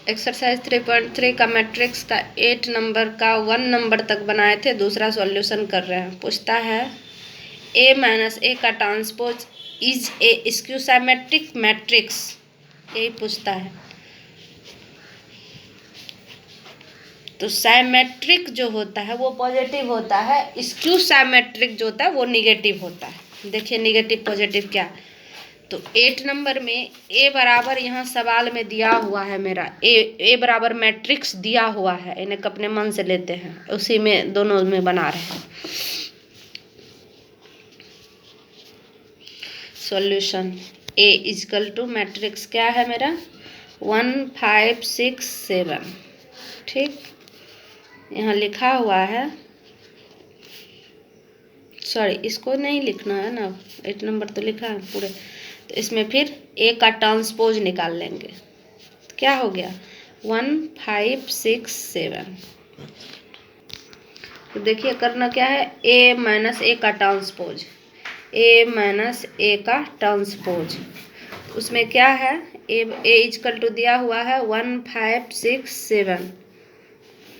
Exercise 3.3 का matrix का 8 number का 1 नंबर तक बनाए थे, दूसरा सॉल्यूशन कर रहे हैं। पूछता है ए माइनस ए का transpose is A skew symmetric matrix, यही पूछता है। तो साइमेट्रिक जो होता है वो पॉजिटिव होता है, स्क्यू साइमेट्रिक जो होता है वो निगेटिव होता है। देखिए निगेटिव पॉजिटिव क्या। तो 8 नंबर में ए बराबर यहाँ सवाल में दिया हुआ है मेरा, ए बराबर मैट्रिक्स दिया हुआ है, इन्हें अपने मन से लेते हैं, उसी में दोनों में बना रहे हैं। Solution A equal to matrix क्या है मेरा 1 5 6 7। ठीक, यहाँ लिखा हुआ है, सॉरी इसको नहीं लिखना है ना, 8 नंबर तो लिखा है पूरे। तो इसमें फिर ए का ट्रांसपोज निकाल लेंगे। तो क्या हो गया 1 5 6 7। तो देखिए करना क्या है, ए माइनस ए का ट्रांसपोज, ए माइनस ए का ट्रांसपोज। उसमें क्या है ए इजकल टू दिया हुआ है 1 5 6 7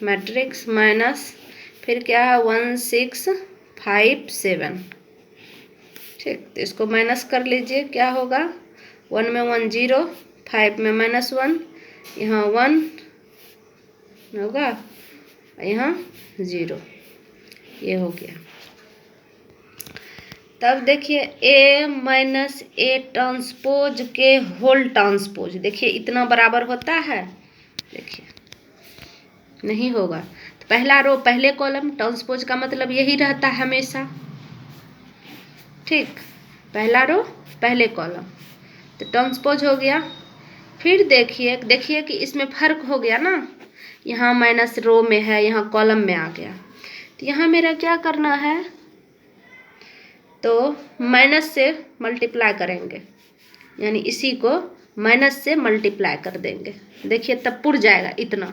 मैट्रिक्स माइनस फिर क्या है 1 6 5 7। ठीक, तो इसको माइनस कर लीजिए, क्या होगा 1 में 1 0, 5 में -1, यहाँ 1 होगा, यहाँ 0, ये हो गया। तब देखिए ए माइनस ए ट्रांसपोज के होल ट्रांसपोज, देखिए इतना बराबर होता है, देखिए नहीं होगा। तो पहला रो पहले कॉलम, ट्रांसपोज का मतलब यही रहता है हमेशा। ठीक, पहला रो पहले कॉलम, तो ट्रांसपोज हो गया। फिर देखिए कि इसमें फर्क हो गया ना, यहाँ माइनस रो में है, यहाँ कॉलम में आ गया। तो यहाँ मेरा क्या करना है, तो माइनस से मल्टीप्लाई करेंगे, यानी इसी को माइनस से मल्टीप्लाई कर देंगे। देखिए तब पुर जाएगा इतना।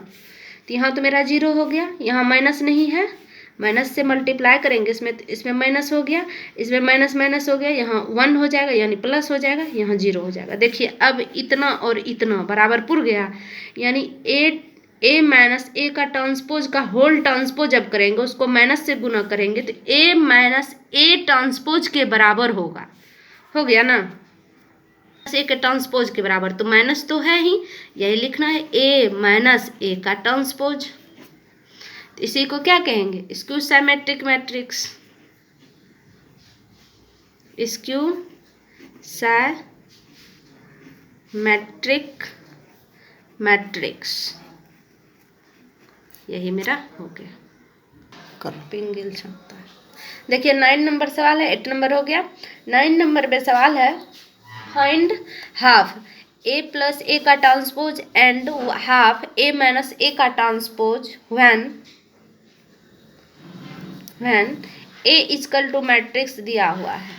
तो यहाँ तो मेरा 0 हो गया, यहाँ माइनस नहीं है, माइनस से मल्टीप्लाई करेंगे, इसमें माइनस हो गया, इसमें माइनस हो गया, यहाँ 1 हो जाएगा यानी प्लस हो जाएगा, यहाँ 0 हो जाएगा। देखिए अब इतना और इतना बराबर पुर गया, यानी ए माइनस ए का ट्रांसपोज का होल ट्रांसपोज जब करेंगे, उसको माइनस से गुना करेंगे, तो ए माइनस ए ट्रांसपोज के बराबर होगा, हो गया ना, ए के ट्रांसपोज के बराबर। तो माइनस तो है ही, यही लिखना है ए माइनस ए का ट्रांसपोज। इसी को क्या कहेंगे skew symmetric matrix, skew symmetric matrix, यही मेरा हो गया। पिंगल सकता है। देखिए 9 नंबर सवाल है, 8 नंबर हो गया। 9 नंबर पे सवाल है find half A plus A का transpose and half A minus A का transpose when A equal to matrix दिया हुआ है।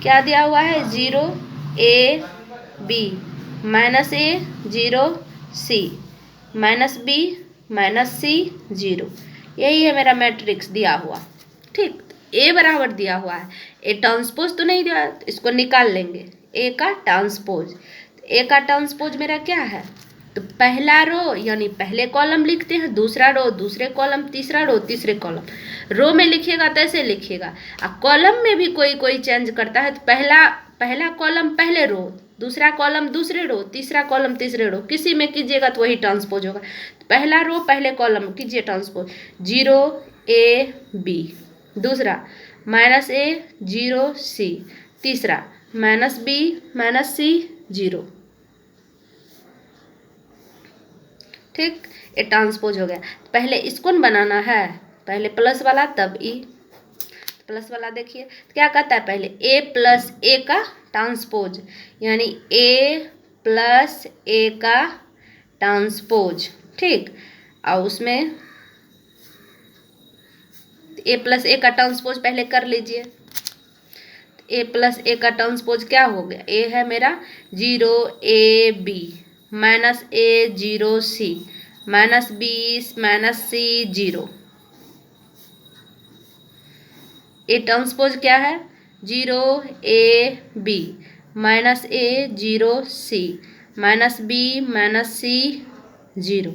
क्या दिया हुआ है 0 A B minus A 0 C minus B minus C 0, यही है मेरा मैट्रिक्स दिया हुआ। ठीक, ए बराबर दिया हुआ है, ए ट्रांसपोज तो नहीं दिया, तो इसको निकाल लेंगे ए का ट्रांसपोज। ए का ट्रांसपोज मेरा क्या है, तो पहला रो यानी पहले कॉलम लिखते हैं, दूसरा रो दूसरे कॉलम, तीसरा रो तीसरे कॉलम। रो में लिखिएगा तैसे लिखिएगा, और कॉलम में भी कोई चेंज करता है, तो पहला कॉलम पहले रो, दूसरा कॉलम दूसरे रो, तीसरा कॉलम तीसरे रो, किसी में कीजिएगा तो वही ट्रांसपोज होगा। तो पहला रो पहले कॉलम कीजिए ट्रांसपोज, 0 A B, दूसरा माइनस ए 0 C, तीसरा माइनस B माइनस C 0। ठीक, ये ट्रांसपोज हो गया। पहले इसको बनाना है, पहले प्लस वाला तब ई, प्लस वाला देखिए क्या कहता है, पहले ए प्लस ए का ट्रांसपोज, यानी ए प्लस ए का ट्रांसपोज। ठीक, और उसमें ए प्लस ए का ट्रांसपोज पहले कर लीजिए। ए प्लस ए का ट्रांसपोज क्या हो गया, ए है मेरा 0 A B minus A 0 C minus B minus C 0। A transpose क्या है 0 A B minus A 0 C minus B minus C zero.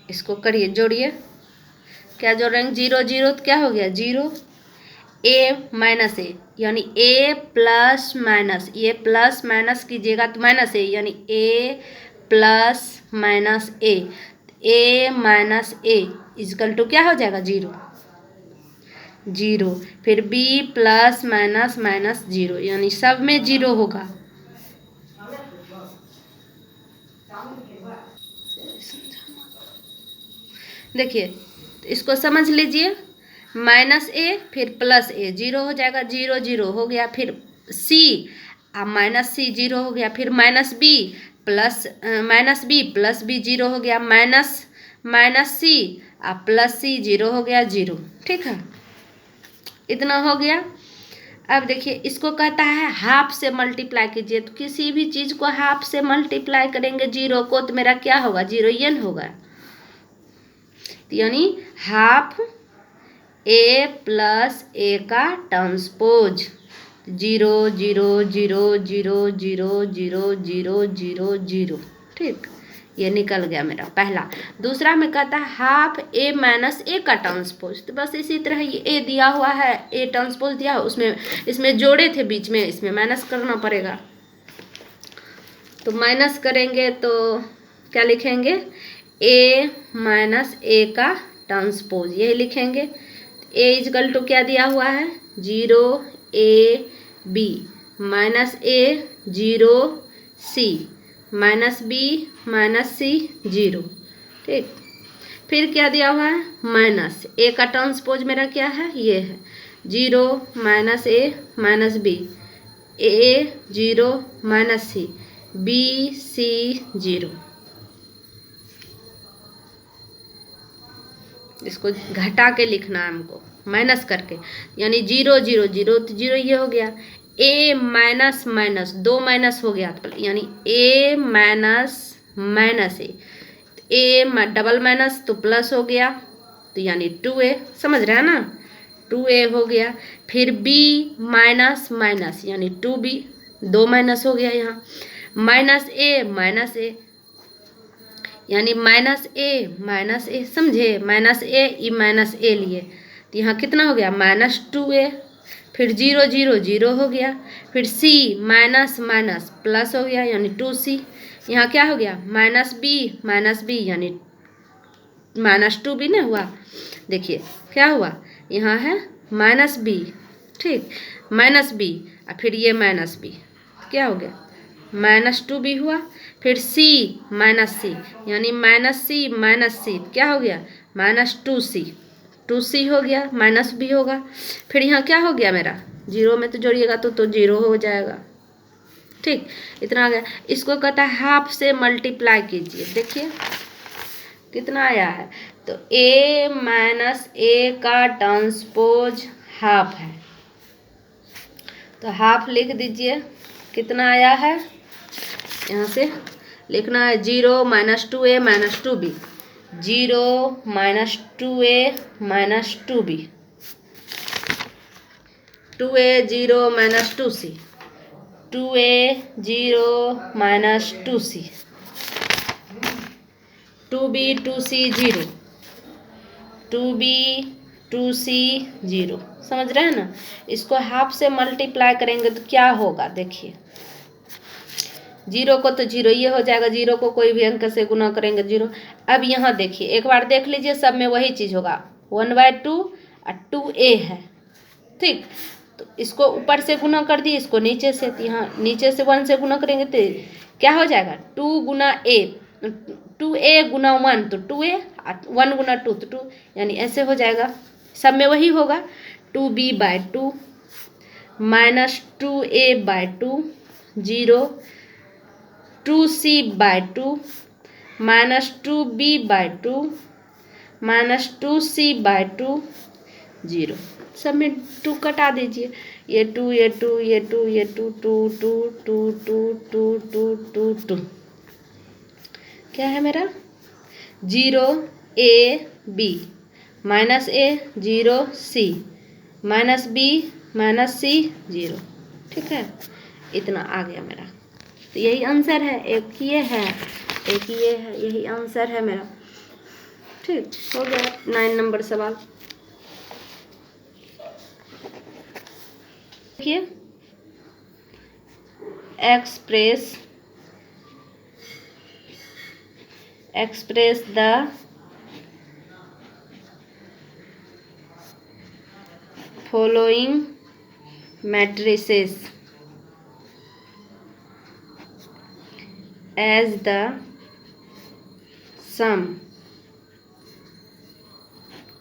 इसको करिए, जोड़िए। क्या जोड़ रहे हैं? जीरो जीरो तो क्या हो गया? जीरो। ए माइनस ए यानी ए प्लस माइनस, ये प्लस माइनस कीजिएगा तो माइनस ए, यानी A plus minus A minus A equal to क्या हो जाएगा? जीरो। जीरो। फिर B plus minus minus zero, यानी सब में जीरो होगा। देखिए इसको समझ लीजिए, माइनस ए फिर प्लस ए, जीरो हो जाएगा, जीरो जीरो हो गया। फिर सी, अब माइनस सी जीरो हो गया। फिर minus b plus b zero हो गया। माइनस माइनस सी अब प्लस सी जीरो हो गया, जीरो। ठीक है, इतना हो गया। अब देखिए इसको कहता है हाफ से मल्टीप्लाई कीजिए, तो किसी भी चीज़ को हाफ से मल्टीप्लाई करेंगे जीरो को तो मेरा क्या होगा? जीरो एन होगा, यानी हाफ ए प्लस ए का transpose. Zero zero zero zero zero zero zero zero zero. ठीक, ये निकल गया मेरा पहला। दूसरा में कहता है हाफ ए माइनस ए का ट्रांसपोज, तो बस इसी तरह ये ए दिया हुआ है, ए ट्रांसपोज दिया है, उसमें इसमें जोड़े थे बीच में, इसमें माइनस करना पड़ेगा। तो माइनस करेंगे तो क्या लिखेंगे? ए माइनस ए का ट्रांसपोज, यही लिखेंगे। ए इजकल टू क्या दिया हुआ है? Zero a b minus a zero c minus b minus c zero. ठीक, फिर क्या दिया हुआ है? माइनस ए का ट्रांसपोज मेरा क्या है? ये है zero minus A minus B, A zero minus C, B C zero. इसको घटा के लिखना है हमको, माइनस करके, यानी जीरो जीरो जीरो तो जीरो ये हो गया। ए माइनस माइनस, दो माइनस हो गया, यानी A minus minus A double minus तो प्लस हो गया, तो यानी टू ए, समझ रहे हैं ना? टू ए हो गया। फिर बी माइनस माइनस यानी टू बी, दो माइनस हो गया यहाँ। माइनस ए यानी माइनस ए, समझे? माइनस ए माइनस ए लिए, तो यहाँ कितना हो गया? माइनस टू ए। फिर जीरो जीरो जीरो हो गया। फिर सी माइनस माइनस प्लस हो गया, यानी टू सी। यहाँ क्या हो गया? माइनस बी यानी माइनस टू बी ना हुआ। देखिए क्या हुआ, यहाँ है माइनस बी, ठीक, माइनस बी, और फिर ये माइनस बी, क्या हो गया? माइनस टू बी हुआ। फिर सी माइनस सी यानी माइनस सी क्या हो गया? माइनस टू सी हो गया, माइनस भी होगा। फिर यहाँ क्या हो गया मेरा? जीरो में तो जोड़िएगा तो जीरो हो जाएगा। ठीक, इतना आ गया। इसको कहता है हाफ से मल्टीप्लाई कीजिए, देखिए कितना आया है। तो ए माइनस ए का ट्रांसपोज हाफ है, तो हाफ लिख दीजिए। कितना आया है? यहाँ से लिखना है zero minus two a minus two b, zero minus two a minus two b, two a zero minus two c, two a zero minus two c, two b two c zero, two b two c zero. समझ रहे हैं ना? इसको half से multiply करेंगे तो क्या होगा? देखिए जीरो को तो जीरो ये हो जाएगा, जीरो को कोई भी अंक से गुना करेंगे जीरो। अब यहाँ देखिए, एक बार देख लीजिए, सब में वही चीज़ होगा, 1/2 और 2a है। ठीक, तो इसको ऊपर से गुना कर दिए, इसको नीचे से, तो यहाँ नीचे से 1 से गुना करेंगे तो क्या हो जाएगा? 2 गुना a, 2a गुना 1 तो 2a, 1 गुना 2 तो 2, यानी ऐसे हो जाएगा। सब में वही होगा, 2b/2 minus 2a/2 zero, 2c/2 minus 2b/2 minus 2c/2 zero. सब में 2 कटा दीजिए, ये 2 ये 2 ये 2 ये 2 2 2 2 2 2 2 2 2 क्या है मेरा? Zero a b minus a zero c minus b minus c zero. ठीक है, इतना आ गया मेरा, तो यही आंसर है, एक ये है। एक ये है, यही आंसर है मेरा। ठीक, हो गया 9 नंबर सवाल। देखिए, express the following matrices as the sum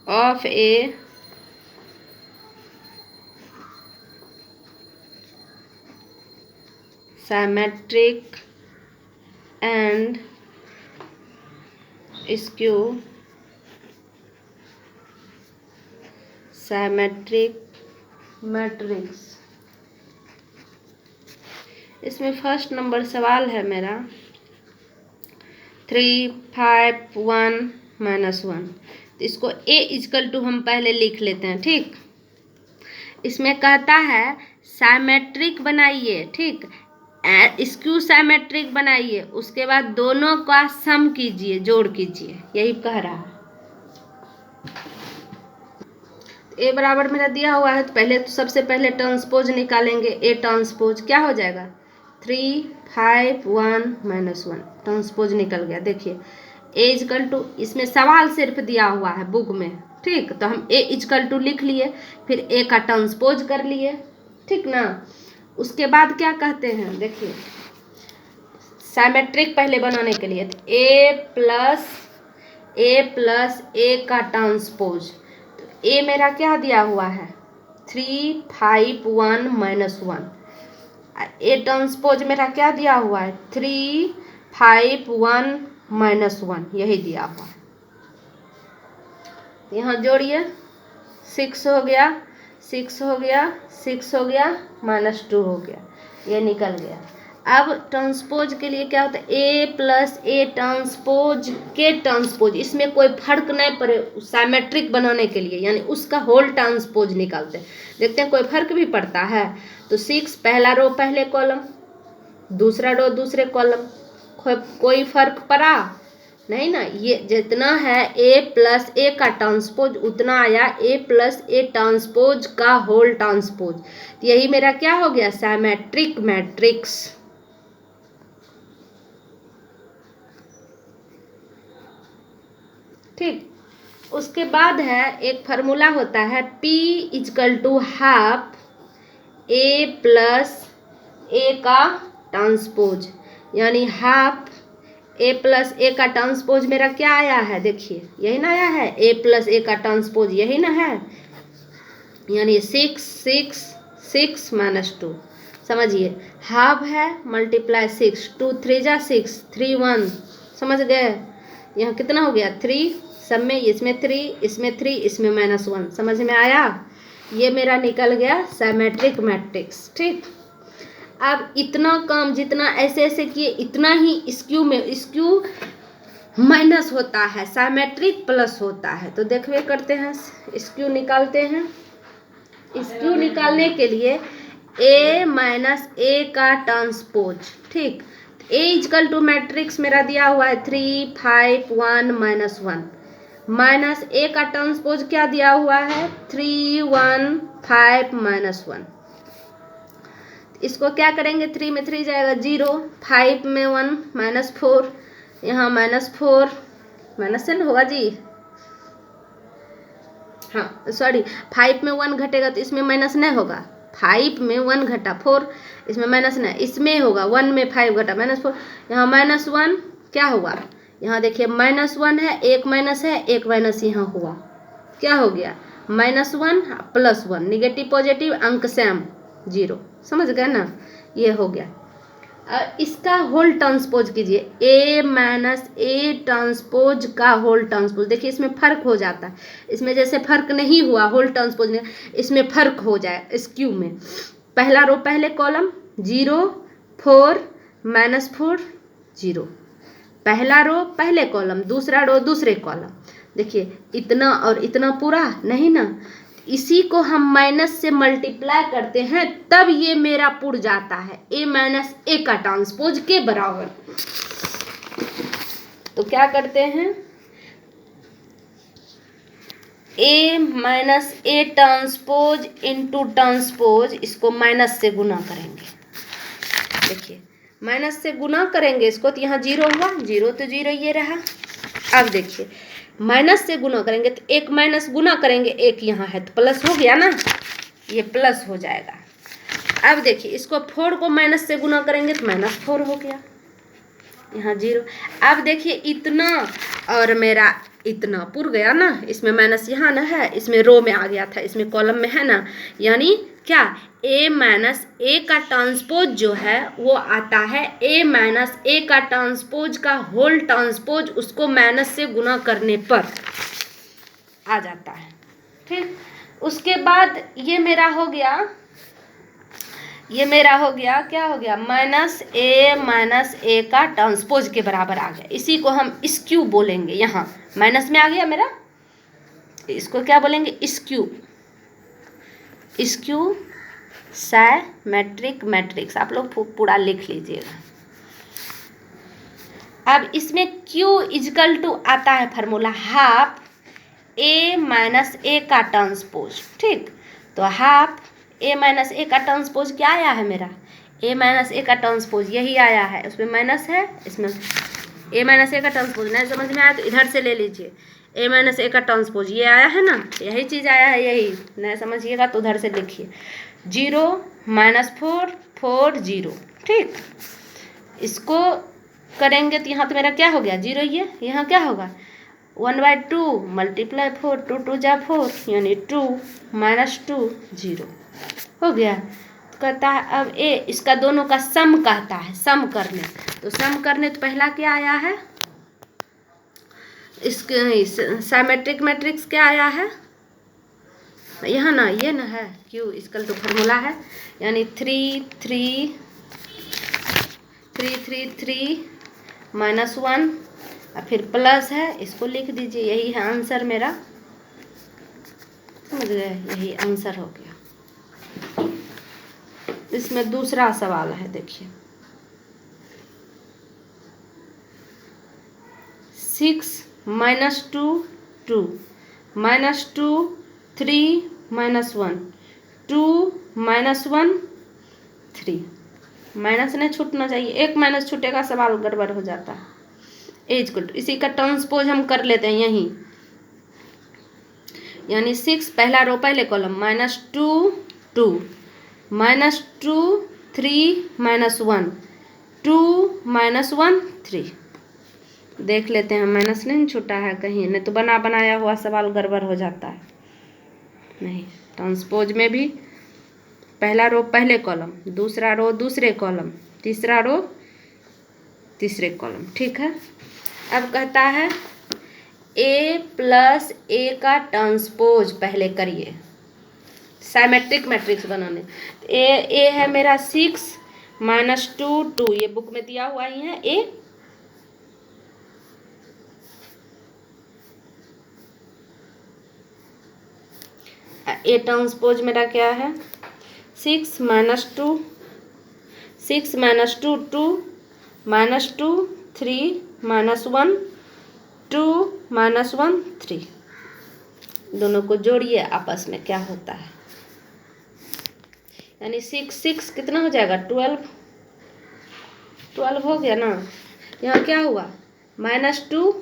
of a symmetric and skew symmetric matrix। इसमें फर्स्ट नंबर सवाल है मेरा 3, 5, 1 -1। तो इसको a इक्वल टू हम पहले लिख लेते हैं। ठीक, इसमें कहता है साइमेट्रिक बनाइए। ठीक, स्क्यू साइमेट्रिक बनाइए, उसके बाद दोनों का सम कीजिए, जोड़ कीजिए, यही कह रहा है। ए बराबर मेरा दिया हुआ है, तो पहले तो सबसे पहले ट्रांसपोज निकालेंगे। ए ट्रांसपोज क्या हो जाएगा 3, 5, 1 -1 ट्रांसपोज निकल गया। देखिए ए इक्वल टू, इसमें सवाल सिर्फ दिया हुआ है बुक में। ठीक, तो हम ए इक्वल टू लिख लिए, फिर ए का ट्रांसपोज कर लिए। ठीक ना, उसके बाद क्या कहते हैं, देखिए साइमेट्रिक पहले बनाने के लिए ए प्लस ए का ट्रांसपोज। तो ए मेरा क्या दिया हुआ है 3, 5, 1 -1। ए ट्रांसपोज मेरा क्या दिया हुआ है 3, 5, 1 -1, यही दिया हुआ है। यहाँ जोड़िए, 6 हो गया, 6 हो गया, 6 हो गया, -2 हो गया, ये निकल गया। अब ट्रांसपोज के लिए क्या होता है ए प्लस ए ट्रांसपोज के ट्रांसपोज, इसमें कोई फर्क नहीं पड़े साइमेट्रिक बनाने के लिए, यानी उसका होल ट्रांसपोज निकालते हैं। देखते हैं कोई फर्क भी पड़ता है। तो 6 पहला रो पहले कॉलम, दूसरा रो दूसरे कॉलम, कोई फर्क पड़ा नहीं ना। ये जितना है ए प्लस ए का ट्रांसपोज उतना आया ए प्लस ए ट्रांसपोज का होल ट्रांसपोज। तो यही मेरा क्या हो गया साइमेट्रिक मैट्रिक्स। ठीक, उसके बाद है एक फार्मूला होता है P = half A plus A का ट्रांसपोज, यानी हाफ ए प्लस ए का ट्रांसपोज मेरा क्या आया है, देखिए यही ना आया है ए प्लस ए का ट्रांसपोज, यही ना है, यानी 6, 6, 6 -2। समझिए हाफ है मल्टीप्लाई 6, 2 3 जा 6, 3 1, समझ गए। यहाँ कितना हो गया 3, सब में इसमें 3, इसमें 3, इसमें -1, समझ में आया। ये मेरा निकल गया साइमेट्रिक मैट्रिक्स। ठीक, अब इतना काम जितना ऐसे ऐसे किए इतना ही स्क्यू में, स्क्यू माइनस होता है, साइमेट्रिक प्लस होता है। तो देखिए करते हैं, स्क्यू निकालते हैं। स्क्यू निकालने के लिए ए माइनस ए का ट्रांसपोज। ठीक, ए = मैट्रिक्स मेरा दिया हुआ है 3, 5, 1 -1, माइनस ए का ट्रांसपोज क्या दिया हुआ है 3, 1, 5 -1। इसको क्या करेंगे 3 में 3 जाएगा 0, 5 में 1 -4, यहाँ -4 माइनस से होगा जी, हाँ सॉरी 5 में 1 घटेगा तो इसमें माइनस नहीं होगा। 5 में 1 घटा 4, इसमें माइनस नहीं, इसमें होगा 1 में 5 घटा -4, यहाँ -1 क्या हुआ, यहाँ देखिए -1 है, एक माइनस है, एक माइनस यहाँ हुआ, क्या हो गया -1 + 1, निगेटिव पॉजिटिव अंक सेम 0, समझ गए ना, ये हो गया। इसका होल ट्रांसपोज कीजिए ए माइनस ए ट्रांसपोज का होल ट्रांसपोज। देखिए इसमें फर्क हो जाता है, इसमें जैसे फर्क नहीं हुआ होल ट्रांसपोज में, इसमें फर्क हो जाए। इस क्यू में पहला रो पहले कॉलम 0, 4 -4 0, पहला रो पहले कॉलम, दूसरा रो दूसरे कॉलम। देखिए इतना और इतना पूरा नहीं ना, इसी को हम माइनस से मल्टीप्लाई करते हैं तब ये मेरा पुर जाता है ए माइनस ए का ट्रांसपोज के बराबर। तो क्या करते हैं, A minus A transpose into transpose, इसको माइनस से गुना करेंगे। देखिए माइनस से गुना करेंगे इसको, तो यहाँ जीरो हुआ, जीरो तो जीरो ये रहा। अब देखिए माइनस से गुना करेंगे तो एक माइनस गुना करेंगे, एक यहाँ है तो प्लस हो गया ना, ये प्लस हो जाएगा। अब देखिए इसको 4 को माइनस से गुना करेंगे तो -4 हो गया, यहाँ जीरो। अब देखिए इतना और मेरा इतना पुर गया ना, इसमें माइनस यहाँ ना है, इसमें रो में आ गया था, इसमें कॉलम में है ना, यानी क्या a माइनस ए का ट्रांसपोज जो है वो आता है a माइनस ए का ट्रांसपोज का होल ट्रांसपोज, उसको माइनस से गुना करने पर आ जाता है। ठीक, उसके बाद ये मेरा हो गया, ये मेरा हो गया, क्या हो गया, माइनस ए का ट्रांसपोज के बराबर आ गया। इसी को हम स्क्यू बोलेंगे, यहाँ माइनस में आ गया मेरा, इसको क्या बोलेंगे, स्क्यू। स्क्यू साइमेट्रिक मैट्रिक्स, आप लोग पूरा लिख लीजिएगा। अब इसमें Q इजकल टू आता है formula half A minus A का ट्रांसपोज। ठीक, तो हाफ ए माइनस ए का ट्रांसपोज क्या आया है मेरा, ए माइनस ए का ट्रांसपोज यही आया है, उसमें माइनस है, इसमें ए माइनस ए का ट्रांसपोज। नहीं समझ में आया तो इधर से ले लीजिए, ए माइनस ए का ट्रांसपोज ये आया है ना, यही चीज़ आया है, यही नहीं समझिएगा तो उधर से लिखिए, 0 -4 4 0। ठीक, इसको करेंगे तो यहाँ तो मेरा क्या हो गया, जीरो, ये यहाँ क्या होगा 1/2 मल्टीप्लाई 4, 2 2 जा 4, यानी 2 -2 0 हो गया। तो कहता है अब ए, इसका दोनों का सम कहता है, सम करने, तो सम करने तो पहला क्या आया है, इसके साइमेट्रिक मैट्रिक्स क्या आया है, यहाँ ना, ये ना है क्यू इसकल तो फार्मूला है, यानी 3 3 3 3 3 -1 और फिर प्लस है, इसको लिख दीजिए, यही है आंसर मेरा, समझ गए, यही आंसर हो गया। इसमें दूसरा सवाल है, देखिए 6 -2 2 -2 3 -1 2 -1 3, माइनस नहीं छूटना चाहिए, एक माइनस छूटेगा सवाल गड़बड़ हो जाता है। एज को इसी का ट्रांसपोज हम कर लेते हैं यहीं, यानी 6 पहला रो पहले कॉलम -2 2 -2 3 -1 2 -1 3, देख लेते हैं माइनस नहीं छूटा है कहीं, नहीं तो बना बनाया हुआ सवाल गड़बड़ हो जाता है। नहीं, ट्रांसपोज में भी पहला रो पहले कॉलम, दूसरा रो दूसरे कॉलम, तीसरा रो तीसरे कॉलम। ठीक है, अब कहता है a प्लस ए का ट्रांसपोज पहले करिए, साइमेट्रिक मैट्रिक्स बनाने। ए है मेरा 6 -2 2, ये बुक में दिया हुआ ही है, ए ट्रांसपोज मेरा क्या है 6 -2 6 -2 2 -2 3 -1 2 -1 3, दोनों को जोड़िए आपस में क्या होता है, यानी 6 6 कितना हो जाएगा 12 हो गया ना। यहाँ क्या हुआ -2,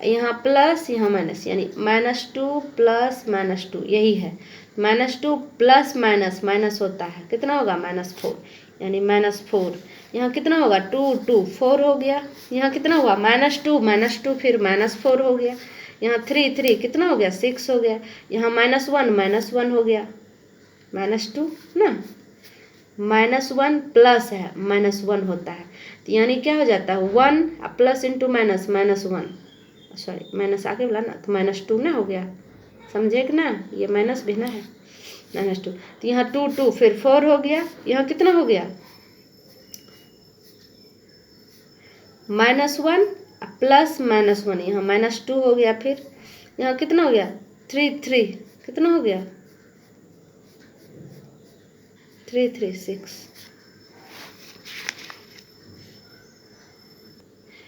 यहाँ प्लस यहाँ माइनस, यानी -2 प्लस -2, यही है, -2 प्लस माइनस होता है, कितना होगा -4, यानी -4। यहाँ कितना होगा 2 2 4 हो गया, यहाँ कितना हुआ -2 फिर -4 हो गया, यहाँ 3 3 कितना हो गया 6 हो गया, यहाँ -1 हो गया, -2 ना, -1 प्लस है -1 होता है, तो यानी क्या हो जाता है 1 plus into minus -1, sorry minus आगे बोला ना, तो -2 ना हो गया, समझे कि ना, ये माइनस भी ना है, -2, तो यहाँ 2 2 फिर 4 हो गया, यहाँ कितना हो गया -1 प्लस -1, यहाँ -2 हो गया, फिर यहाँ कितना हो गया 3 3 कितना हो गया 3 3 6,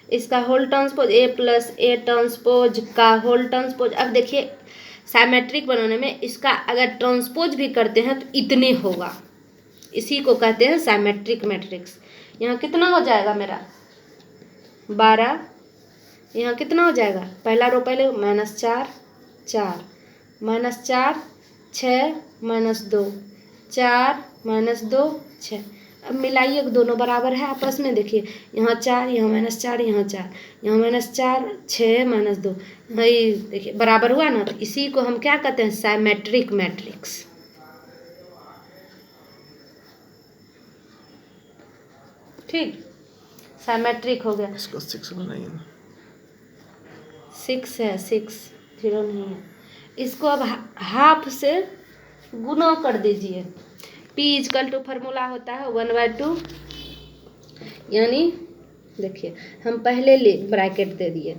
इसका whole transpose A plus A transpose का होल ट्रांसपोज। अब देखिए साइमेट्रिक बनाने में इसका अगर ट्रांसपोज भी करते हैं तो इतने होगा, इसी को कहते हैं साइमेट्रिक मैट्रिक्स। यहाँ कितना हो जाएगा मेरा 12, यहाँ कितना हो जाएगा पहला रो पहले -4 4 -4 6 -2 4 -2 6। अब मिलाइए दोनों बराबर है आपस में। देखिए यहाँ 4 यहाँ -4 यहाँ 4 यहाँ -4 6 -2 वही देखिए बराबर हुआ ना। तो इसी को हम क्या कहते हैं साइमेट्रिक मैट्रिक्स। ठीक साइमेट्रिक हो गया। इसको 6 बनाइए ना। 6 है 6 0 नहीं है। इसको अब हाफ से गुना कर दीजिए। P इजकल टू फार्मूला होता है 1/2, यानी देखिए हम पहले ब्रैकेट दे दिए,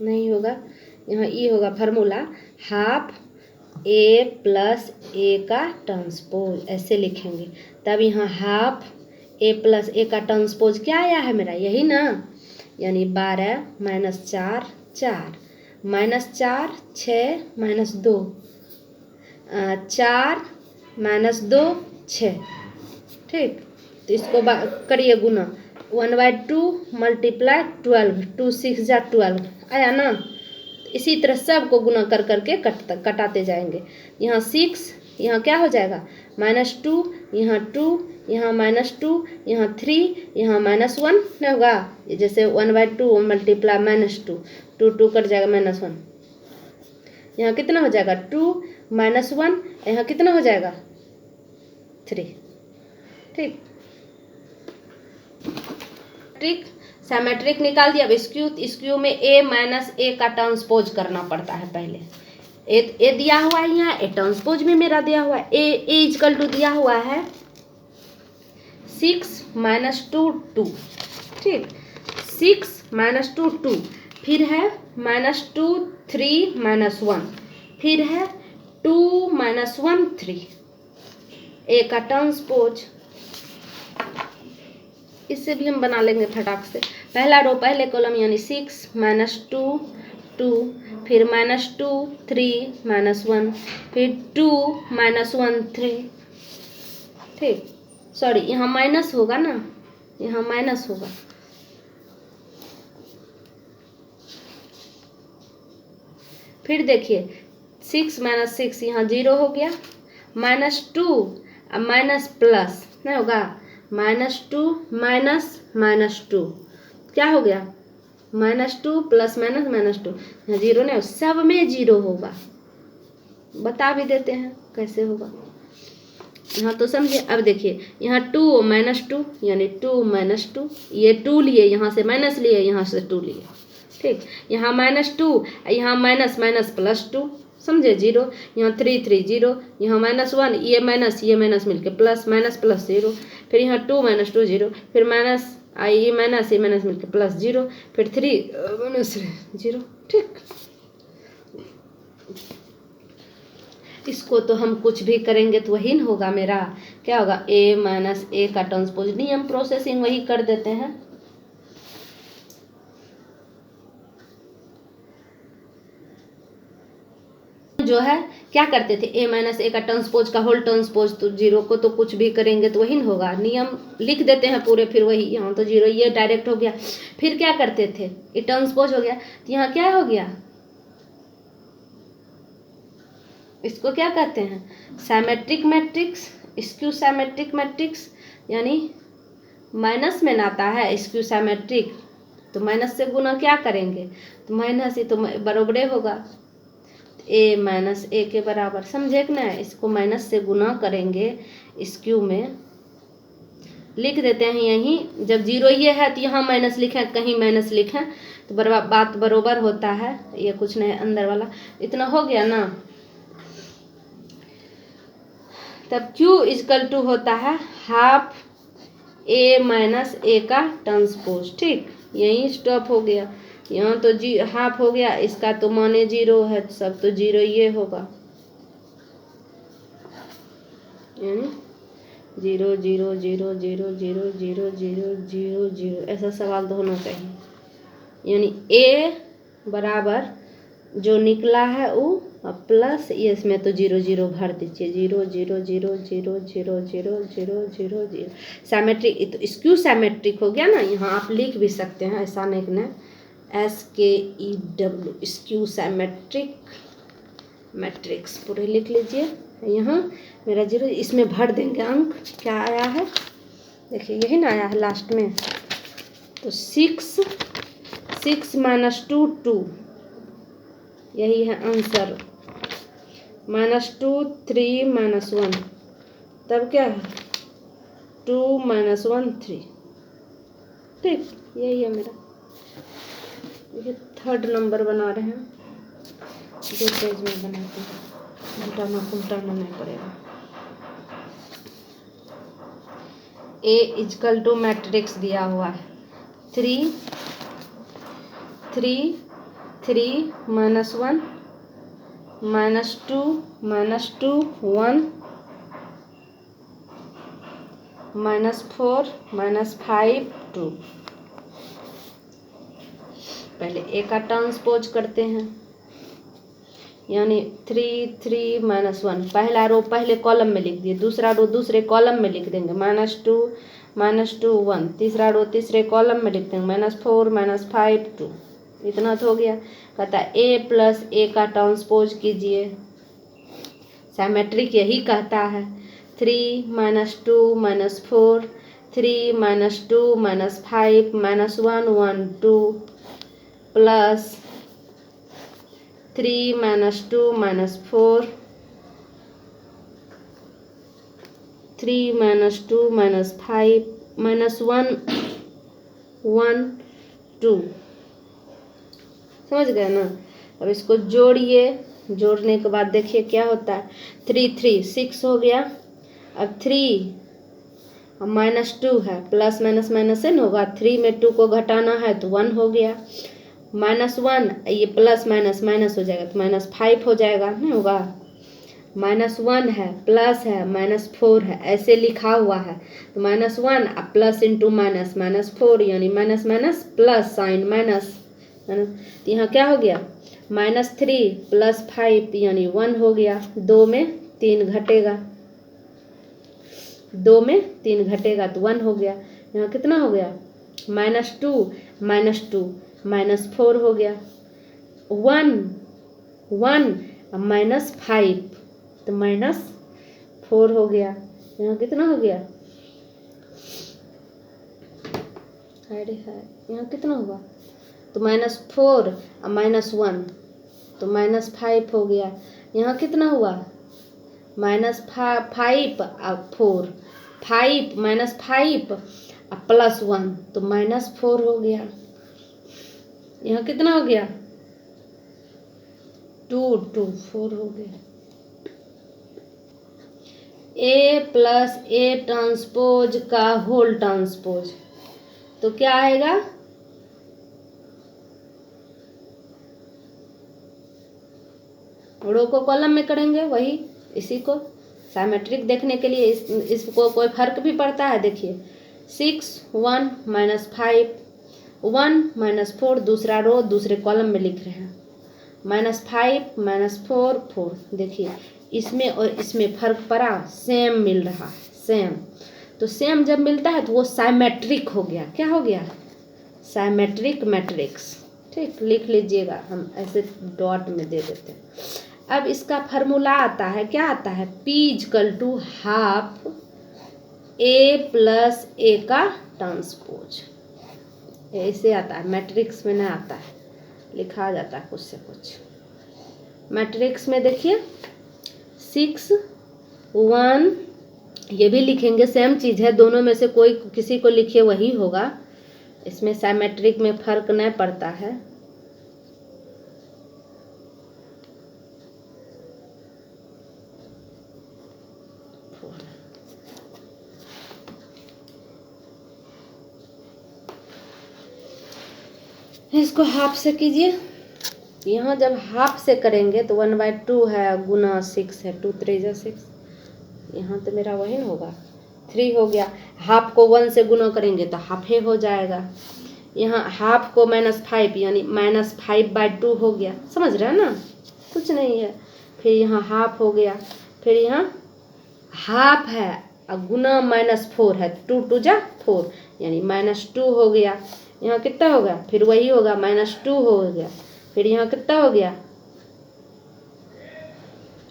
नहीं होगा यहाँ ई होगा formula half A plus A का ट्रांसपोज, ऐसे लिखेंगे। तब यहाँ हाफ A प्लस A का ट्रांसपोज क्या आया है मेरा यही ना, यानी 12 -4 4 -4 6 -2 4 -2 6। ठीक तो इसको करिए गुना 1/2 मल्टीप्लाई 12 2 6 जा 12 आया ना। इसी तरह सबको गुना कर करके कटाते जाएंगे। यहाँ 6 यहाँ क्या हो जाएगा -2 यहाँ 2 यहाँ -2 यहाँ 3 यहाँ -1 नहीं होगा। जैसे 1/2 मल्टीप्लाई -2 2 2 कट जाएगा -1। यहाँ कितना हो जाएगा 2 -1 यहाँ कितना हो जाएगा 3। ठीक ट्रिक साइमेट्रिक निकाल दिया। अब स्क्यू में A माइनस A का ट्रांसपोज करना पड़ता है पहले। ए दिया हुआ है यहाँ, ए ट्रांसपोज में मेरा दिया हुआ है। ए इजकल टू दिया हुआ है 6 -2 2। ठीक 6 -2 2, फिर है -2 3 -1, फिर है 2 -1 3। ए का ट्रांसपोज इससे भी हम बना लेंगे फटाक से। पहला रो पहले कॉलम यानी 6 -2 2, फिर -2 3 -1, फिर 2 -1 3। ठीक सॉरी यहाँ माइनस होगा ना, यहाँ माइनस होगा। फिर देखिए 6 -6 यहाँ 0 हो गया, -2 अब माइनस प्लस नहीं होगा, -2 -2 क्या हो गया -2 प्लस -2 यहाँ 0 नहीं, सब में 0 होगा। बता भी देते हैं कैसे होगा, यहाँ तो समझिए। अब देखिए यहाँ 2 -2 यानी 2 -2, ये 2 लिए यहाँ से माइनस लिए यहाँ से 2 लिए। ठीक यहाँ -2 यहाँ माइनस प्लस 2 समझे 0, यहाँ 3 3 0, यहाँ -1 ये माइनस मिलके प्लस प्लस 0, फिर यहाँ 2 -2 0, फिर माइनस ये माइनस मिलके प्लस 0, फिर 3 -0। ठीक इसको तो हम कुछ भी करेंगे तो वही न होगा मेरा, क्या होगा A माइनस A का ट्रांसपोज। नियम प्रोसेसिंग वही कर देते हैं। जो है क्या करते थे A माइनस A का ट्रांसपोज का होल ट्रांसपोज, तो 0 को तो कुछ भी करेंगे तो वही न होगा। नियम लिख देते हैं पूरे, फिर वही यहाँ तो 0 ये डायरेक्ट हो गया। फिर क्या करते थे ये ट्रांसपोज हो गया तो यहाँ क्या हो गया, इसको क्या कहते हैं symmetric matrix, skew symmetric matrix. यानी माइनस में आता है स्क्यू साइमेट्रिक, तो माइनस से गुना क्या करेंगे तो माइनस ही तो बराबरे होगा, A माइनस A के बराबर, समझे कि ना। इसको माइनस से गुना करेंगे स्क्यू में, लिख देते हैं यहीं। जब 0 ये है तो यहाँ माइनस लिखें, कहीं माइनस लिखें तो बात बरोबर होता है। ये कुछ नहीं अंदर वाला, इतना हो गया ना। तब Q इजकल टू होता है हाफ A माइनस A का ट्रांसपोज। ठीक यही स्टॉप हो गया, यहाँ तो हाफ हो गया, इसका तो माने 0 है, सब तो 0 ये होगा, यानी 0 0 0 0 0 0 0 0 0 ऐसा सवाल तो होना चाहिए। यानी ए बराबर जो निकला है वो प्लस ये, इसमें तो 0 0 भर दीजिए, 0 0 0 0 0 0 0 0 0। सैमेट्रिक तो स्क्यू सैमेट्रिक हो गया ना, यहाँ आप लिख भी सकते हैं, ऐसा नहीं ना, SKEW स्क्यू सैमेट्रिक मैट्रिक्स पूरे लिख लीजिए। यहाँ मेरा 0, इसमें भर देंगे अंक, क्या आया है देखिए, यही ना आया है लास्ट में, तो 6 -2 2, यही है आंसर। -2 3 -1, तब क्या है 2 -1 3, ठीक, यही है मेरा। ये 3rd नंबर बना रहे हैं, 2 पेज में बनाते हैं, उल्टाना नहीं पड़ेगा। ए इक्वल टू मैट्रिक्स दिया हुआ है 3 3 3 -1 -2 -2 1 -4 -5 2। पहले ए का ट्रांसपोज करते हैं, यानी 3 3 -1, पहला रो पहले कॉलम में लिख दिए, दूसरा रो दूसरे कॉलम में लिख देंगे, -2 -2 1, तीसरा रो तीसरे कॉलम में लिख देंगे, -4 -5 2, इतना तो हो गया। कहता है ए प्लस ए का ट्रांसपोज कीजिए, सैमेट्रिक यही कहता है, 3 -2 -4 3 -2 -5 -1 1 2 प्लस 3 -2 -4 3 -2 -5 -1 1 2, समझ गए ना। अब इसको जोड़िए, जोड़ने के बाद देखिए क्या होता है, 3 3 6 हो गया। अब 3 -2 है, प्लस माइनस माइनस है ना होगा, 3 में 2 को घटाना है तो 1 हो गया, -1 ये प्लस माइनस माइनस हो जाएगा तो -5 हो जाएगा, नहीं होगा, -1 है प्लस है -4 है, ऐसे लिखा हुआ है तो -1 प्लस इंटू माइनस -4, यानी minus minus plus sign minus, तो यहाँ क्या हो गया -3 + 5 यानी 1 हो गया, 2 में 3 घटेगा, 2 में 3 घटेगा तो 1 हो गया, यहाँ कितना हो गया -2 -4 हो गया, 1 1 -5 तो -4 हो गया, यहाँ कितना हो गया, अरे है यहाँ कितना हुआ, तो -4 -1 तो -5 हो गया, यहाँ कितना हुआ -5 4 5 -5 + 1 तो -4 हो गया, यहाँ कितना हो गया 2 2 4 हो गया। ए प्लस ए ट्रांसपोज का होल ट्रांसपोज तो क्या आएगा, रो को कॉलम में करेंगे, वही इसी को साइमेट्रिक देखने के लिए इसको कोई फर्क भी पड़ता है, देखिए 6 1 -5 1 -4, दूसरा रो दूसरे कॉलम में लिख रहे हैं, -5 -4 4, देखिए इसमें और इसमें फर्क पड़ा, सेम मिल रहा है, सेम, तो सेम जब मिलता है तो वो साइमेट्रिक हो गया, क्या हो गया साइमेट्रिक मैट्रिक्स, ठीक, लिख लीजिएगा, हम ऐसे डॉट में दे देते हैं। अब इसका फार्मूला आता है, क्या आता है, P = ½ A + A का ट्रांसपोज, ऐसे आता है, मैट्रिक्स में नहीं आता है, लिखा जाता है कुछ से कुछ। मैट्रिक्स में देखिए 6 1, ये भी लिखेंगे, सेम चीज़ है, दोनों में से कोई किसी को लिखिए वही होगा, इसमें साइमेट्रिक में फर्क नहीं पड़ता है। इसको हाफ से कीजिए, यहाँ जब हाफ से करेंगे तो 1/2 है गुना 6 है, 2 3 6, यहाँ तो मेरा वही ना होगा 3 हो गया, हाफ को 1 से गुना करेंगे तो हाफे हो जाएगा, यहाँ हाफ को -5 यानी -5/2 हो गया, समझ रहे हैं ना, कुछ नहीं है। फिर यहाँ हाफ हो गया, फिर यहाँ हाफ है और गुना -4 है, 2 2 जा 4 यानी -2 हो गया। यहाँ कितना हो गया, फिर वही होगा -2 हो गया। फिर यहाँ कितना हो गया,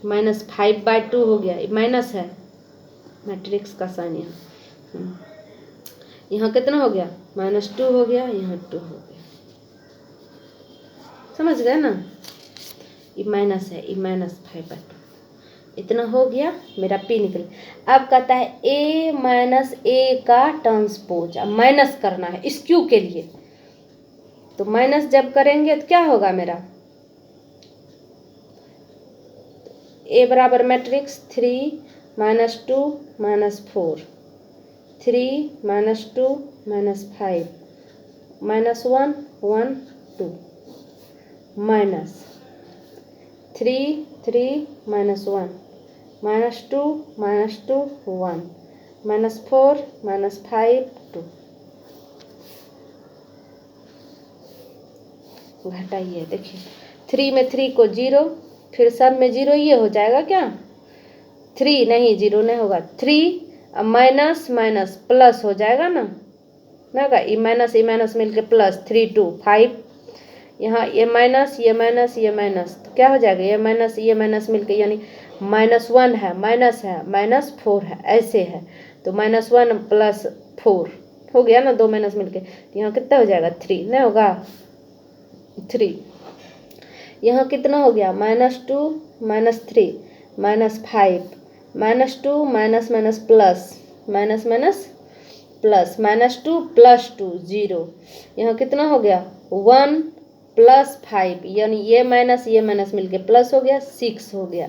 -5/2 हो गया, माइनस है मैट्रिक्स का साइन यहाँ। यहाँ कितना हो गया, -2 हो गया, यहाँ 2 हो गया, समझ गए ना। ये माइनस है, ये -5/2 इतना हो गया, मेरा P निकल। अब कहता है A - A का ट्रांसपोज, अब माइनस करना है इस Q के लिए। तो माइनस जब करेंगे तो क्या होगा मेरा, A बराबर मैट्रिक्स 3 -2 -4, 3 -2 -5 -1 1 2 माइनस 3 3 -1 -2 -2 1 -4 -5 2। घटाइए, देखिए 3 में 3 को 0, फिर सब में 0, ये हो जाएगा क्या, 3 नहीं 0 नहीं होगा, 3 माइनस माइनस प्लस हो जाएगा ना, ना होगा, ये माइनस मिलके प्लस 3 2 5। यहाँ ये माइनस ये माइनस ये माइनस, तो क्या हो जाएगा, ये माइनस मिलके यानी -1 है -4 है, ऐसे है। तो -1 + 4 हो गया ना, 2 माइनस मिलके, तो यहाँ कितना हो जाएगा 3 नहीं होगा 3। यहाँ कितना हो गया, -2 -3 -5 -2 minus minus plus minus minus plus -2 + 2 0। यहाँ कितना हो गया 1 + 5 यानी ये माइनस मिलके प्लस हो गया 6 हो गया।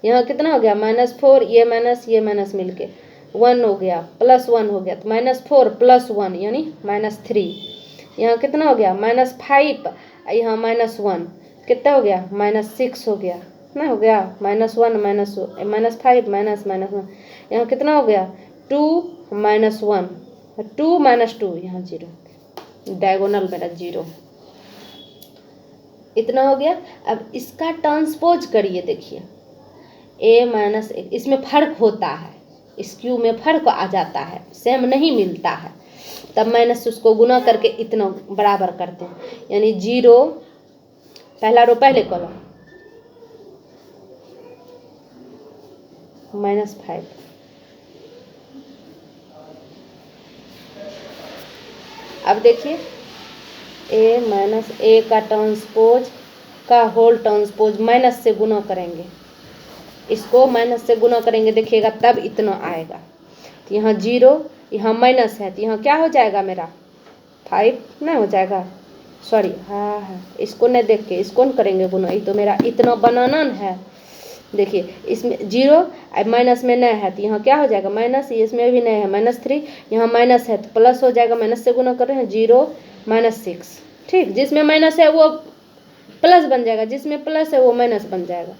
यहाँ कितना हो गया -4 ये माइनस मिलके 1 हो गया +1 हो गया, तो -4 + 1 यानी -3। यहाँ कितना हो गया -5 यहाँ -1 कितना हो गया -6 हो गया ना, हो गया -1 -5 -1। यहाँ कितना हो गया 2 -1 2 -2 यहाँ 0, डायगोनल मेरा 0 इतना हो गया। अब इसका ट्रांसपोज करिए, देखिए A - इसमें फर्क होता है, इस Q में फर्क आ जाता है, सेम नहीं मिलता है, तब माइनस उसको गुना करके इतना बराबर करते हैं, यानी 0 पहला रो पहले कॉलम -5। अब देखिए A का ट्रांसपोज का होल ट्रांसपोज माइनस से गुना करेंगे, इसको माइनस से गुना करेंगे, देखिएगा तब इतना आएगा। तो यहाँ 0 यहाँ माइनस है, तो यहाँ क्या हो जाएगा मेरा 5 नहीं हो जाएगा, सॉरी हाँ इसको नहीं देख के इसको न करेंगे गुना, ये तो मेरा इतना बनाना है। देखिए इसमें 0 माइनस में नहीं है, तो यहाँ क्या हो जाएगा माइनस, इसमें भी नहीं है -3, यहाँ माइनस है तो प्लस हो जाएगा, माइनस से गुना कर रहे हैं 0 -6, ठीक, जिसमें माइनस है वो प्लस बन जाएगा, जिसमें प्लस है वो माइनस बन जाएगा।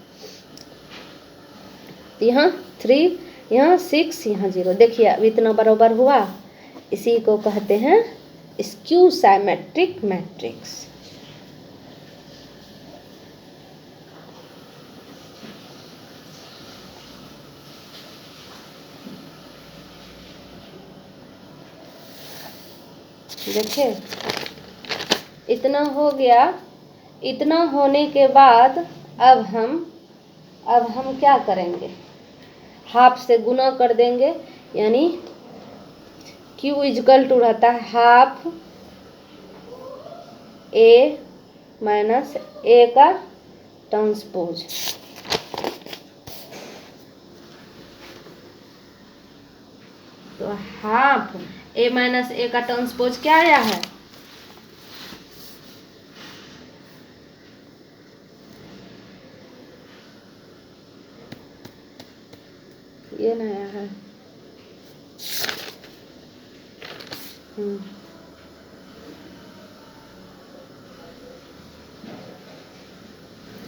तो यहाँ 3 यहाँ 6 यहाँ 0, देखिए अब इतना बराबर हुआ, इसी को कहते हैं स्क्यू सिमेट्रिक मैट्रिक्स। देखिए इतना हो गया, इतना होने के बाद अब हम क्या करेंगे, हाफ से गुना कर देंगे, यानी Q = रहता है हाफ A - A का ट्रांसपोज। तो हाफ A - A का ट्रांसपोज क्या आया है, ये नया है,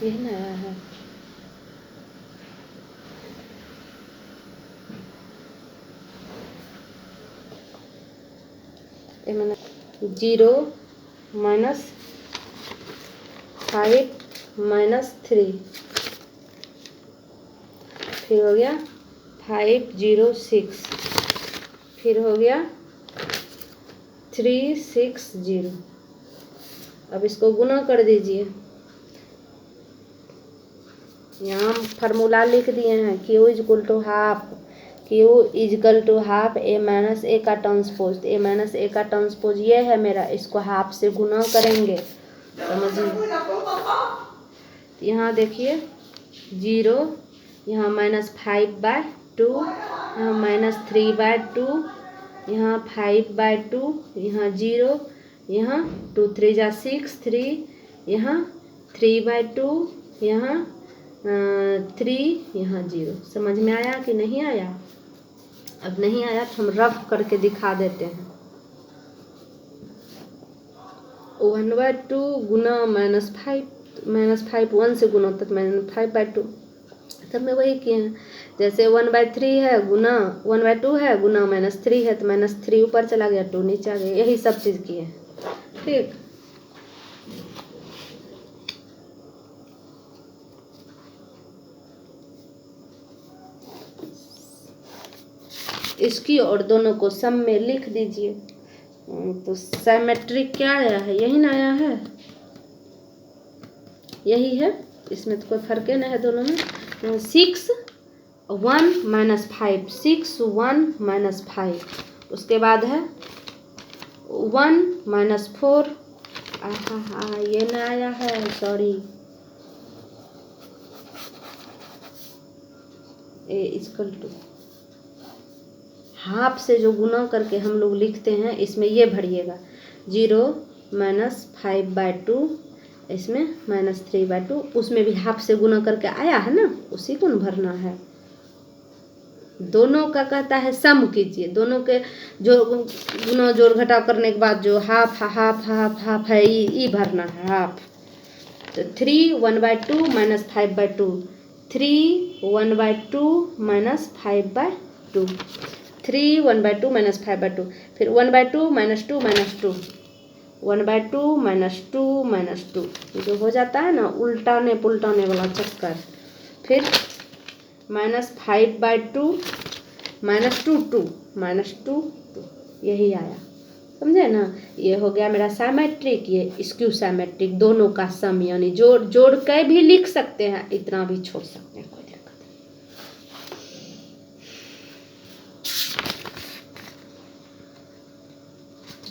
ये नया है, ये मैंने 0 -5 -3, फिर हो गया 506, फिर हो गया 360। अब इसको गुना कर दीजिए। यहाँ फार्मूला लिख दिए हैं, Q equal to half A minus A का ट्रांसपोज। A माइनस A का ट्रांसपोज ये है मेरा, इसको हाफ से गुना करेंगे, समझिए। यहाँ देखिए 0, यहाँ -5/2, यहाँ -3/2, यहाँ 5/2, यहाँ 0, यहाँ 2 3 जा 6, 3, यहाँ 3/2, यहाँ 3, यहाँ 0। समझ में आया कि नहीं आया? अब नहीं आया तो हम रफ करके दिखा देते हैं। 1/2 गुना -5 1 से गुना होता है, -5/2। तब में वही किए हैं, जैसे 1/3 है गुना 1/2 है गुना -3 है, तो -3 ऊपर चला गया, 2 नीचे आ गया, यही सब चीज़ किए हैं। ठीक, इसकी और दोनों को सम में लिख दीजिए। तो सिमेट्रिक क्या आया है? यही ना आया है, यही है, इसमें तो कोई फर्क नहीं है दोनों में। 6 1 -5, 6 1 -5, उसके बाद है 1 -4। ये ना आया है, sorry. A equal to half से जो गुना करके हम लोग लिखते हैं, इसमें ये भरिएगा 0 -5/2, इसमें -3/2, उसमें भी हाफ से गुना करके आया है ना, उसी को भरना है। दोनों का कहता है सम कीजिए, दोनों के जो गुना जोड़ घटाव करने के बाद जो हाफ हाफ हाफ हाफ है, ये भरना है हाफ। तो 3 1/2 -5/2, 3 1/2 -5/2, 3 1/2 -5/2, फिर 1/2 -2 -2, 1/2 -2 जो हो जाता है ना उल्टाने पुल्टाने वाला चक्कर। फिर -5/2 -2 -2, यही आया, समझे ना। ये हो गया मेरा साइमेट्रिक, ये स्क्यू साइमेट्रिक, दोनों का सम, यानी जोड़ जोड़ के भी लिख सकते हैं, इतना भी छोड़ सकते हैं, कोई दिक्कत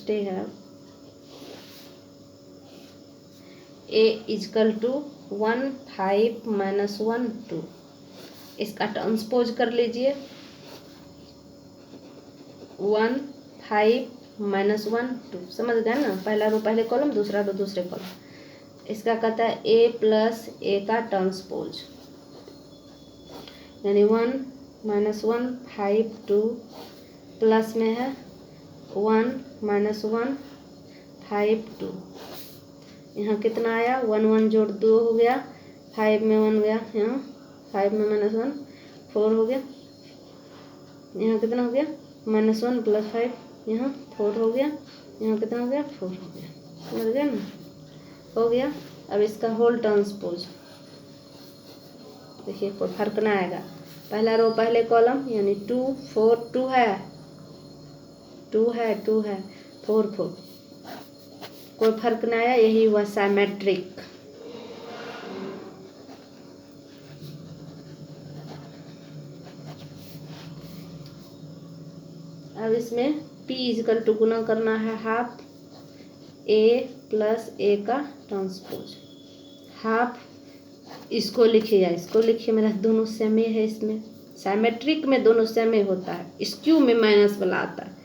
नहीं है। A इजकल टू 1 5 -1 2, इसका ट्रांसपोज कर लीजिए। 1 5 -1 2, समझ गए ना। पहला रो पहले कॉलम, दूसरा रो दूसरे कॉलम। इसका कहता है A प्लस A का ट्रांसपोज, यानी 1 -1 5 2 प्लस में है 1 -1 5 2। यहाँ कितना आया? 1 1 जोड़ 2 हो गया, 5 में 1 गया, यहाँ 5 में -1 4 हो गया, यहाँ कितना हो गया? -1 + 5, यहाँ 4 हो गया, यहाँ कितना हो गया? 4 हो गया, समझ गया ना, हो गया। अब इसका होल ट्रांसपोज देखिए, कोई फर्क ना आएगा। पहला रो पहले कॉलम, यानी 2 4 2 है 2 है 2 है 4 4, कोई फर्क ना आया, यही हुआ साइमेट्रिक। अब इसमें P इजकल टू गुना करना है हाफ A प्लस A का ट्रांसपोज, हाफ इसको लिखिए या इसको लिखिए, मेरा दोनों सेम है। इसमें साइमेट्रिक में दोनों सेम होता है, स्क्यू में माइनस वाला आता है,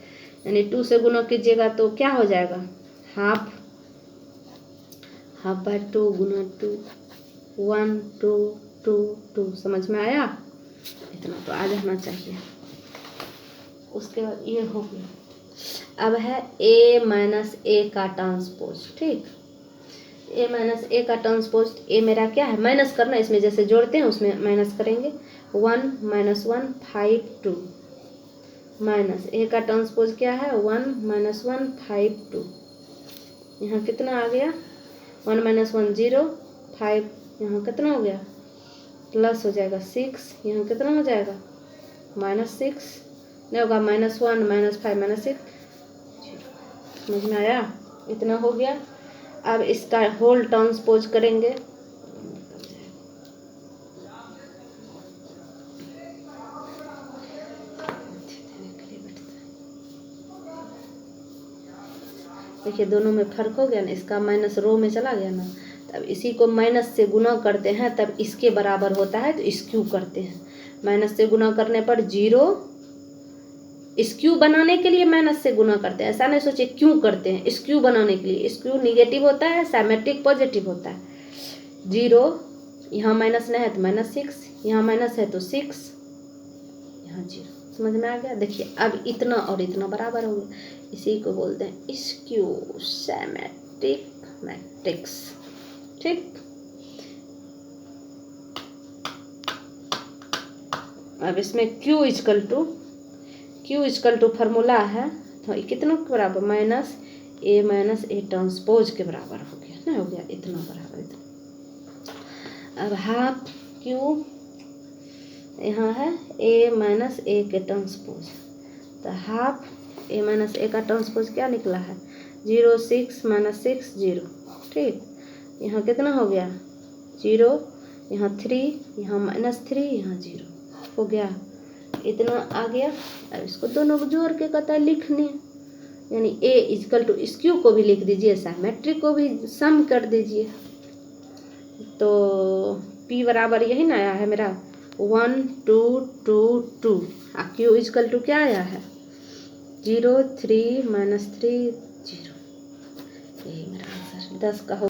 यानी 2 से गुना कीजिएगा तो क्या हो जाएगा? हाफ 2 गुना 2 1 2 2 2, समझ में आया? इतना तो आ जाना चाहिए। उसके बाद ये हो गया। अब है A माइनस A का ट्रांसपोज, ठीक। A माइनस A का ट्रांसपोज, A मेरा क्या है? माइनस करना, इसमें जैसे जोड़ते हैं उसमें माइनस करेंगे। 1 -1 5 2 माइनस A का ट्रांसपोज क्या है? 1 -1 5 2, यहाँ कितना आ गया 1 - 1 0, 5 यहाँ कितना हो गया प्लस हो जाएगा 6, यहाँ कितना हो जाएगा -6 नहीं होगा -1 -5 -6 समझ में आया। इतना हो गया। अब इसका होल ट्रांसपोज करेंगे देखिए दोनों में फर्क हो गया ना, इसका माइनस रो में चला गया ना, तब इसी को माइनस से गुना करते हैं तब इसके बराबर होता है, तो स्क्यू करते हैं। माइनस से गुना करने पर 0, स्क्यू बनाने के लिए माइनस से गुना करते हैं, ऐसा नहीं सोचिए क्यों करते हैं, स्क्यू बनाने के लिए। स्क्यू निगेटिव होता है, सिमेट्रिक पॉजिटिव होता है। 0 यहाँ माइनस नहीं है तो -6, यहाँ माइनस है तो 6, यहाँ 0। समझ में आ गया। देखिए अब इतना और इतना बराबर हो गया, इसी को बोलते हैं स्क्यू सिमेट्रिक मैट्रिक्स। ठीक, अब इसमें Q इजकल टू फार्मूला है, तो कितना के बराबर -A ट्रांसपोज के बराबर हो गया ना, हो गया इतना बराबर इतना। अब हाफ Q यहाँ है A के ट्रांसपोज, तो हाफ A का ट्रांसपोज क्या निकला है 0 6 -6 0। ठीक, यहाँ कितना हो गया 0, यहाँ 3, यहाँ -3, यहाँ 0 हो गया, इतना आ गया। अब इसको दोनों को जोड़ के कहता है लिखने, यानी A इजकल टू स्क्यू को भी लिख दीजिए, सिमेट्रिक को भी सम कर दीजिए। तो P बराबर यही ना आया है मेरा 1 2 2 2, और Q इजकल टू क्या आया है 0 3 -3 0। यही मेरा आंसर 10 का हो।